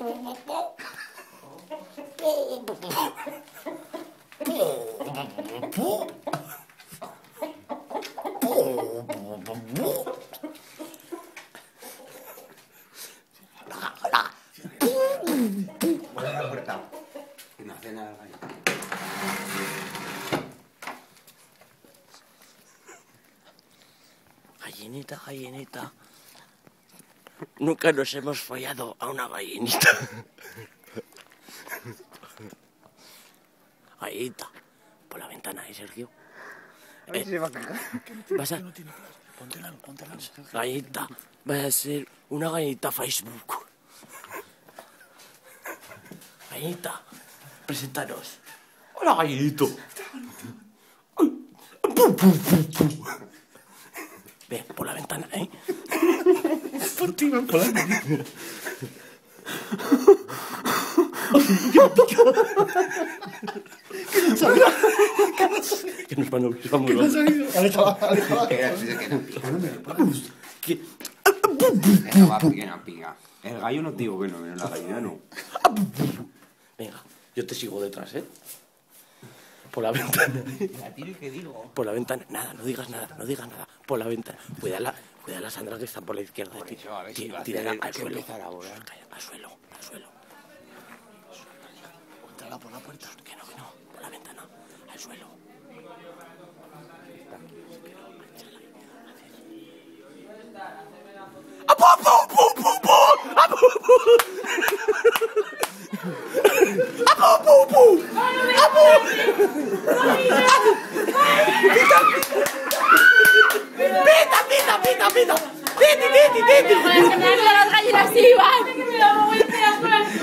la puerta. Que no hace nada el gallo. Gallinita, gallinita. Nunca nos hemos follado a una gallinita. Gallinita. Por la ventana, Sergio. A ver si se va a cagar. Vas a... Póntela. Gallinita. Vas a ser una gallinita Facebook. Gallinita. Preséntanos. Hola, gallinito. Ve, por la ventana, ¿eh? Por ti, por la ventana. Que nos van a oír, vamos. ¿Qué ha salido? Aléjala. Que no pica, no me lo pagas. Que... Que no pica. El gallo no te digo que no, pero la gallina no. Venga, yo te sigo detrás, ¿eh? Por la ventana. ¿A ti qué digo? Por la ventana. Nada, no digas nada. Por la ventana. Cuídala, Sandra, que está por la izquierda. Por eso, a ver si va a Tírala hacer al que suelo. empezar ahora. Calla, al suelo. Póntela por la puerta. Que no. Por la ventana. Al suelo. ¡Pita! ¡Piti! ¡Las gallinas iban!